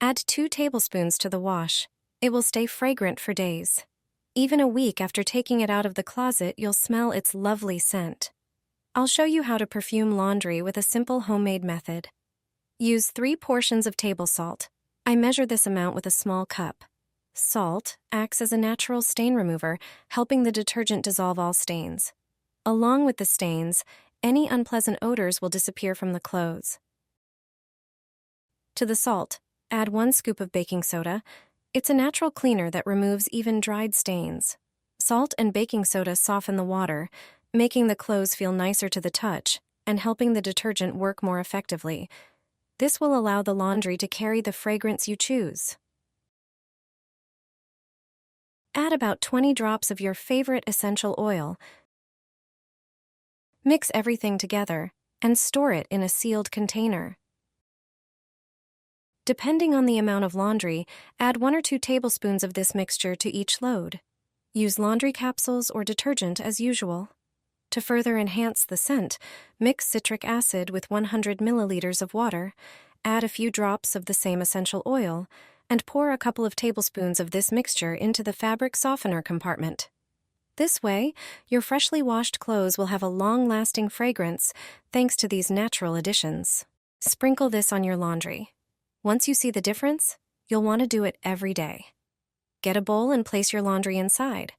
Add 2 tablespoons to the wash. It will stay fragrant for days. Even a week after taking it out of the closet, you'll smell its lovely scent. I'll show you how to perfume laundry with a simple homemade method. Use 3 portions of table salt. I measure this amount with a small cup. Salt acts as a natural stain remover, helping the detergent dissolve all stains. Along with the stains, any unpleasant odors will disappear from the clothes. To the salt, add 1 scoop of baking soda. It's a natural cleaner that removes even dried stains. Salt and baking soda soften the water, making the clothes feel nicer to the touch and helping the detergent work more effectively. This will allow the laundry to carry the fragrance you choose. Add about 20 drops of your favorite essential oil. Mix everything together and store it in a sealed container. Depending on the amount of laundry, add 1 or 2 tablespoons of this mixture to each load. Use laundry capsules or detergent as usual. To further enhance the scent, mix citric acid with 100 milliliters of water, add a few drops of the same essential oil, and pour a couple of tablespoons of this mixture into the fabric softener compartment. This way, your freshly washed clothes will have a long-lasting fragrance thanks to these natural additions. Sprinkle this on your laundry. Once you see the difference, you'll want to do it every day. Get a bowl and place your laundry inside.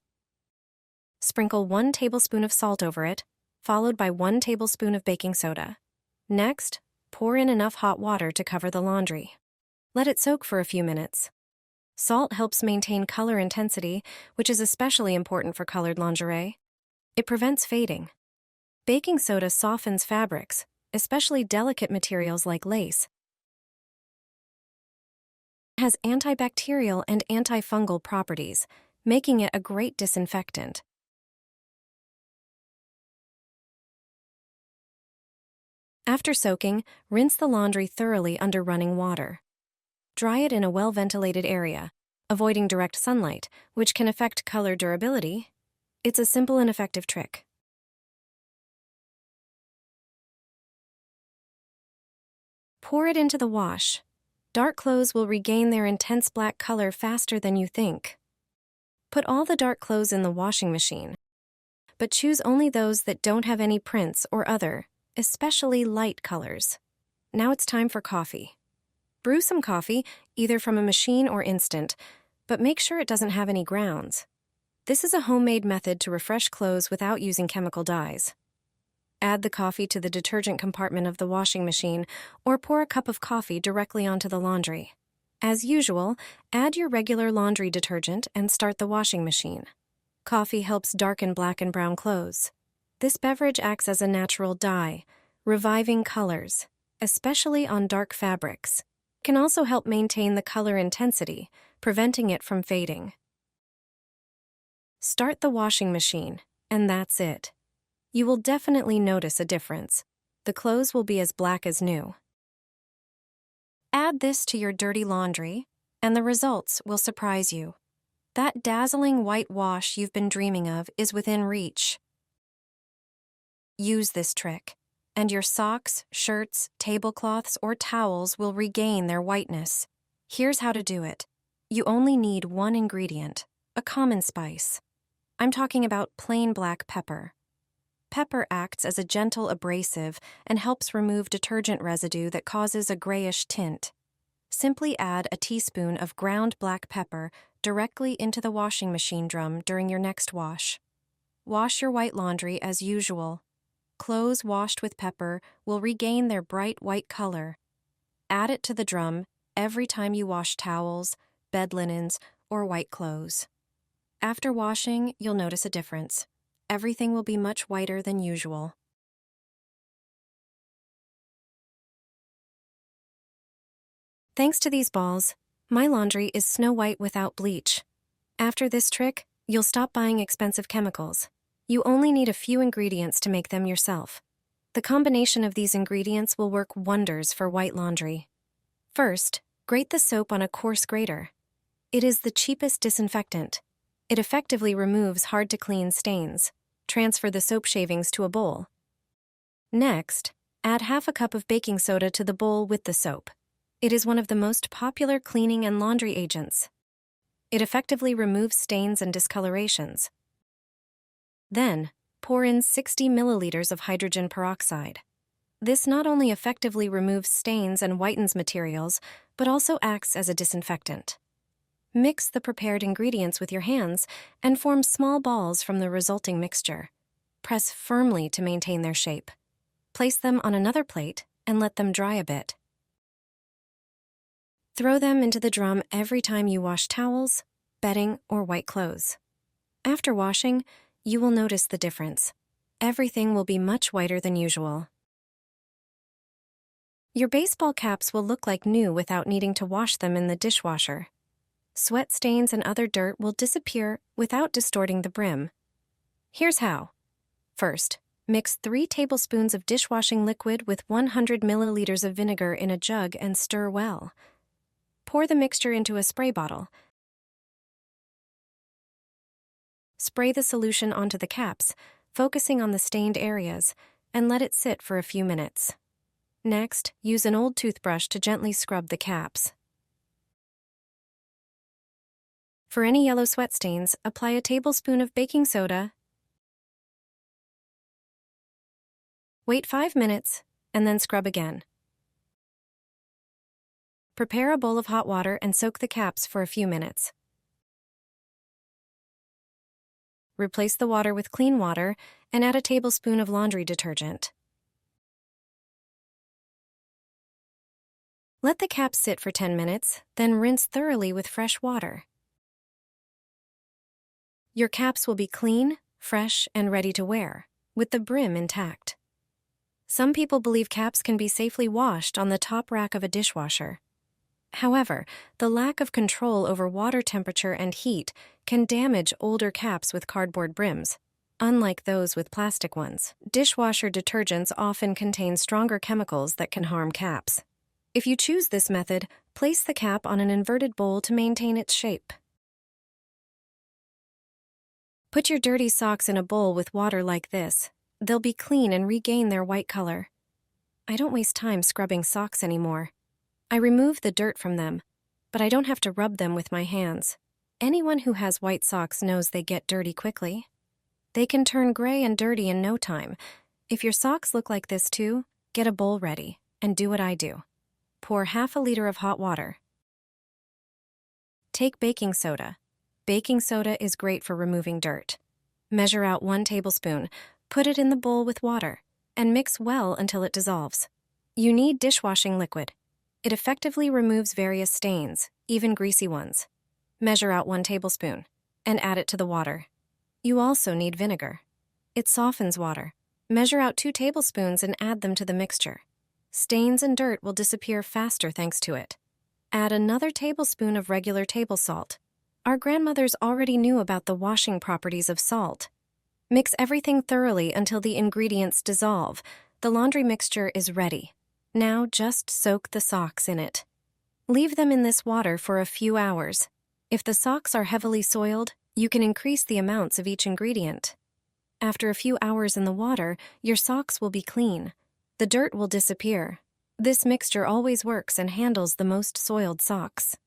Sprinkle 1 tablespoon of salt over it, followed by 1 tablespoon of baking soda. Next, pour in enough hot water to cover the laundry. Let it soak for a few minutes. Salt helps maintain color intensity, which is especially important for colored lingerie. It prevents fading. Baking soda softens fabrics, especially delicate materials like lace. It has antibacterial and antifungal properties, making it a great disinfectant. After soaking, rinse the laundry thoroughly under running water. Dry it in a well-ventilated area, avoiding direct sunlight, which can affect color durability. It's a simple and effective trick. Pour it into the wash. Dark clothes will regain their intense black color faster than you think. Put all the dark clothes in the washing machine, but choose only those that don't have any prints or other, especially light colors. Now it's time for coffee. Brew some coffee, either from a machine or instant, but make sure it doesn't have any grounds. This is a homemade method to refresh clothes without using chemical dyes. Add the coffee to the detergent compartment of the washing machine, or pour a cup of coffee directly onto the laundry. As usual, add your regular laundry detergent and start the washing machine. Coffee helps darken black and brown clothes. This beverage acts as a natural dye, reviving colors, especially on dark fabrics. It can also help maintain the color intensity, preventing it from fading. Start the washing machine, and that's it. You will definitely notice a difference. The clothes will be as black as new. Add this to your dirty laundry, and the results will surprise you. That dazzling white wash you've been dreaming of is within reach. Use this trick, and your socks, shirts, tablecloths, or towels will regain their whiteness. Here's how to do it. You only need 1 ingredient, a common spice. I'm talking about plain black pepper. Pepper acts as a gentle abrasive and helps remove detergent residue that causes a grayish tint. Simply add a teaspoon of ground black pepper directly into the washing machine drum during your next wash. Wash your white laundry as usual. Clothes washed with pepper will regain their bright white color. Add it to the drum every time you wash towels, bed linens, or white clothes. After washing, you'll notice a difference. Everything will be much whiter than usual. Thanks to these balls, my laundry is snow white without bleach. After this trick, you'll stop buying expensive chemicals. You only need a few ingredients to make them yourself. The combination of these ingredients will work wonders for white laundry. First, grate the soap on a coarse grater. It is the cheapest disinfectant. It effectively removes hard-to-clean stains. Transfer the soap shavings to a bowl. Next, add half a cup of baking soda to the bowl with the soap. It is one of the most popular cleaning and laundry agents. It effectively removes stains and discolorations. Then, pour in 60 milliliters of hydrogen peroxide. This not only effectively removes stains and whitens materials, but also acts as a disinfectant. Mix the prepared ingredients with your hands and form small balls from the resulting mixture. Press firmly to maintain their shape. Place them on another plate and let them dry a bit. Throw them into the drum every time you wash towels, bedding, or white clothes. After washing, you will notice the difference. Everything will be much whiter than usual. Your baseball caps will look like new without needing to wash them in the dishwasher. Sweat stains and other dirt will disappear without distorting the brim. Here's how. First, mix 3 tablespoons of dishwashing liquid with 100 milliliters of vinegar in a jug and stir well. Pour the mixture into a spray bottle. Spray the solution onto the caps, focusing on the stained areas, and let it sit for a few minutes. Next, use an old toothbrush to gently scrub the caps. For any yellow sweat stains, apply a tablespoon of baking soda. Wait 5 minutes, and then scrub again. Prepare a bowl of hot water and soak the caps for a few minutes. Replace the water with clean water and add a tablespoon of laundry detergent. Let the caps sit for 10 minutes, then rinse thoroughly with fresh water. Your caps will be clean, fresh, and ready to wear, with the brim intact. Some people believe caps can be safely washed on the top rack of a dishwasher. However, the lack of control over water temperature and heat can damage older caps with cardboard brims, unlike those with plastic ones. Dishwasher detergents often contain stronger chemicals that can harm caps. If you choose this method, place the cap on an inverted bowl to maintain its shape. Put your dirty socks in a bowl with water like this. They'll be clean and regain their white color. I don't waste time scrubbing socks anymore. I remove the dirt from them, but I don't have to rub them with my hands. Anyone who has white socks knows they get dirty quickly. They can turn gray and dirty in no time. If your socks look like this too, get a bowl ready and do what I do. Pour half a liter of hot water. Take baking soda. Baking soda is great for removing dirt. Measure out 1 tablespoon, put it in the bowl with water, and mix well until it dissolves. You need dishwashing liquid. It effectively removes various stains, even greasy ones. Measure out 1 tablespoon, and add it to the water. You also need vinegar. It softens water. Measure out 2 tablespoons and add them to the mixture. Stains and dirt will disappear faster thanks to it. Add another tablespoon of regular table salt. Our grandmothers already knew about the washing properties of salt. Mix everything thoroughly until the ingredients dissolve. The laundry mixture is ready. Now just soak the socks in it. Leave them in this water for a few hours. If the socks are heavily soiled, you can increase the amounts of each ingredient. After a few hours in the water, your socks will be clean. The dirt will disappear. This mixture always works and handles the most soiled socks.